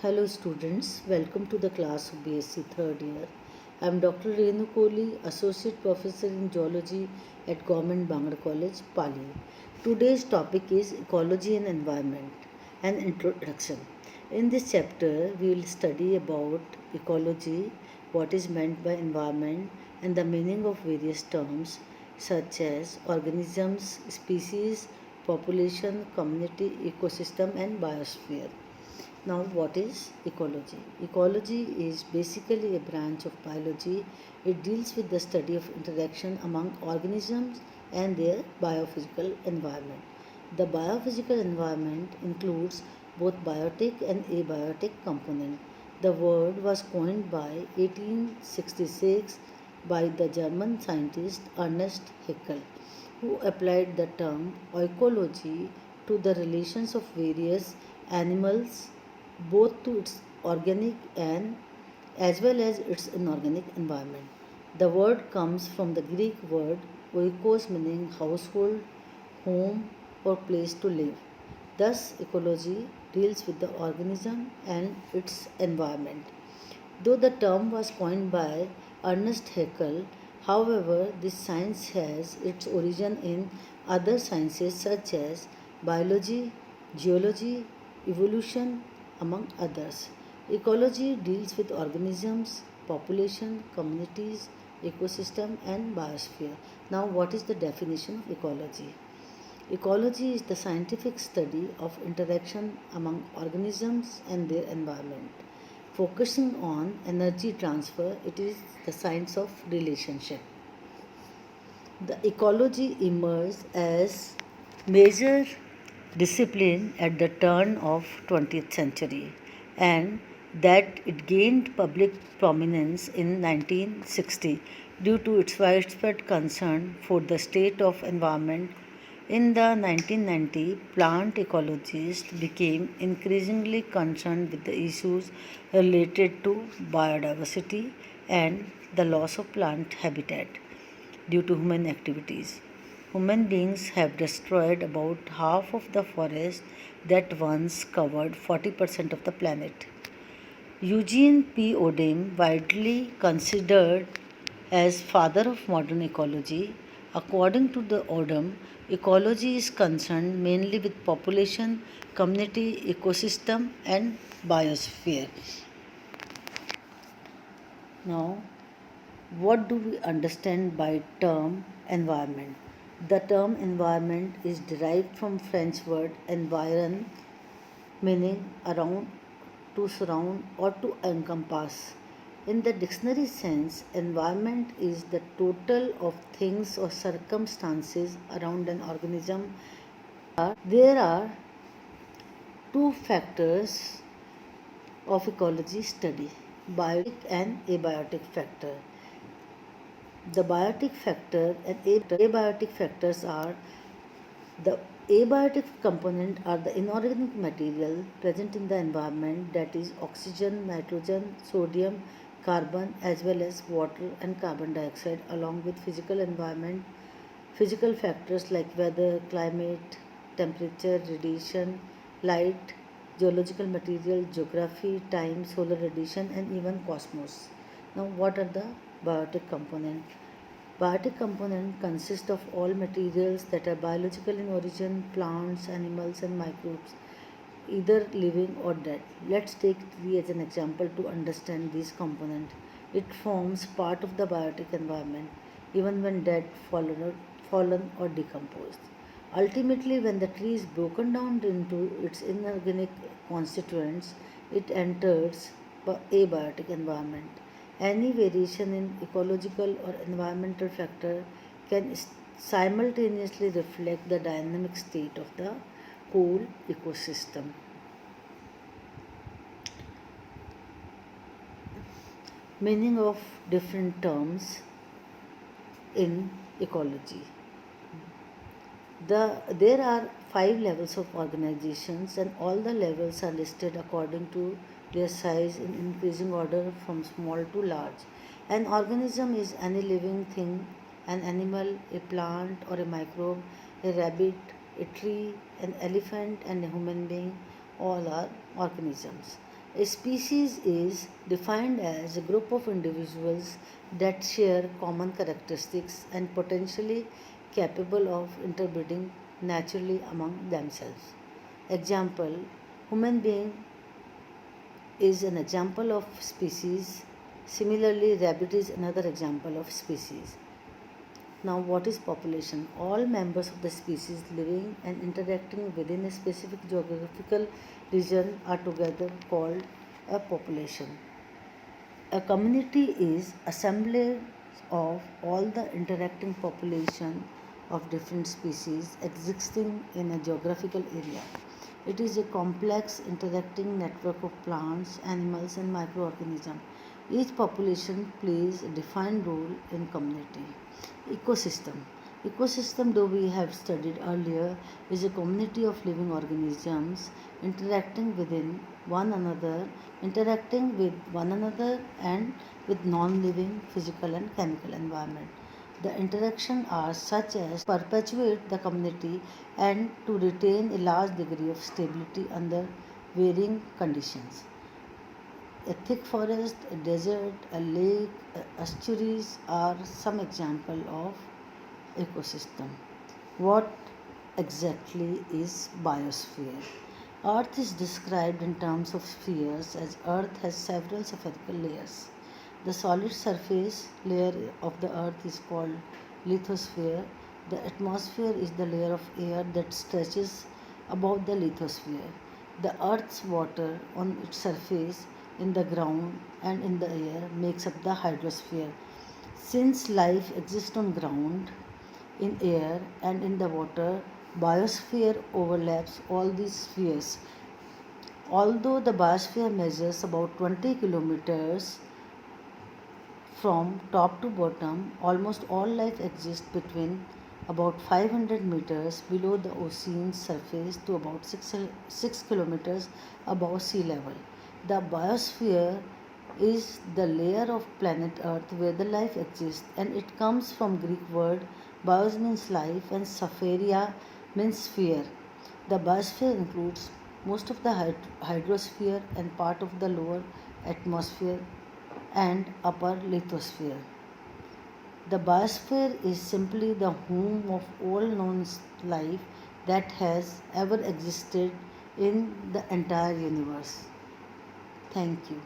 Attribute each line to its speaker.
Speaker 1: Hello students, welcome to the class of BSc third year. I am Dr. Renu Kohli, Associate Professor in Geology at Government Bhangra College, Pali. Today's topic is Ecology and Environment, an introduction. In this chapter, we will study about ecology, what is meant by environment, and the meaning of various terms such as organisms, species, population, community, ecosystem, and biosphere. Now, what is ecology? Ecology is basically a branch of biology. It deals with the study of interaction among organisms and their biophysical environment. The biophysical environment includes both biotic and abiotic component. The word was coined by 1866 by the German scientist Ernst Haeckel, who applied the term ecology to the relations of various animals both to its organic and as well as its inorganic environment. The word comes from the Greek word oikos, meaning household, home, or place to live. Thus, ecology deals with the organism and its environment. Though the term was coined by Ernst Haeckel, however, this science has its origin in other sciences such as biology, geology, evolution, among others. Ecology deals with organisms, population, communities, ecosystem, and biosphere. Now, what is the definition of ecology? Ecology is the scientific study of interaction among organisms and their environment. Focusing on energy transfer, it is the science of relationship. The ecology emerged as major discipline at the turn of 20th century and that it gained public prominence in 1960 due to its widespread concern for the state of environment. In the 1990s, plant ecologists became increasingly concerned with the issues related to biodiversity and the loss of plant habitat due to human activities. Human beings have destroyed about half of the forest that once covered 40% of the planet. Eugene P. Odum, widely considered as father of modern ecology, according to the Odum, ecology is concerned mainly with population, community, ecosystem, and biosphere. Now, what do we understand by term environment? The term environment is derived from French word environ, meaning around, to surround, or to encompass. In the dictionary sense, environment is the total of things or circumstances around an organism. There are two factors of ecology study, biotic and abiotic factor. The biotic factor and abiotic factors are the abiotic component are the inorganic material present in the environment, that is oxygen, nitrogen, sodium, carbon, as well as water and carbon dioxide, along with physical environment, physical factors like weather, climate, temperature, radiation, light, geological material, geography, time, solar radiation, and even cosmos. Now, what are the biotic components? Biotic component consists of all materials that are biological in origin, plants, animals, and microbes, either living or dead. Let's take tree as an example to understand these components. It forms part of the biotic environment even when dead, fallen or decomposed. Ultimately, when the tree is broken down into its inorganic constituents, it enters abiotic environment. Any variation in ecological or environmental factor can simultaneously reflect the dynamic state of the whole ecosystem. Meaning of different terms in ecology. There are 5 levels of organizations, and all the levels are listed according to their size in increasing order from small to large. An organism is any living thing, an animal, a plant or a microbe, a rabbit, a tree, an elephant, and a human being. All are organisms. A species is defined as a group of individuals that share common characteristics and potentially capable of interbreeding naturally among themselves. Example: human being is an example of species. Similarly, rabbit is another example of species. Now, what is population? All members of the species living and interacting within a specific geographical region are together called a population. A community is assemblage of all the interacting population of different species existing in a geographical area. It is a complex interacting network of plants, animals and microorganisms. Each population plays a defined role in community. Ecosystem. Ecosystem, though we have studied earlier, is a community of living organisms interacting within one another, interacting with one another and with non-living physical and chemical environment. The interaction are such as perpetuate the community and to retain a large degree of stability under varying conditions. A thick forest, a desert, a lake, estuaries are some example of ecosystem. What exactly is biosphere? Earth is described in terms of spheres as Earth has several spherical layers. The solid surface layer of the Earth is called lithosphere. The atmosphere is the layer of air that stretches above the lithosphere. The Earth's water on its surface, in the ground, and in the air makes up the hydrosphere. Since life exists on ground, in air, and in the water, biosphere overlaps all these spheres. Although the biosphere measures about 20 kilometers from top to bottom, almost all life exists between about 500 meters below the ocean's surface to about 6 kilometers above sea level. The biosphere is the layer of planet Earth where the life exists, and it comes from Greek word bios means life and spheria means sphere. The biosphere includes most of the hydrosphere and part of the lower atmosphere and upper lithosphere. The biosphere is simply the home of all known life that has ever existed in the entire universe. Thank you.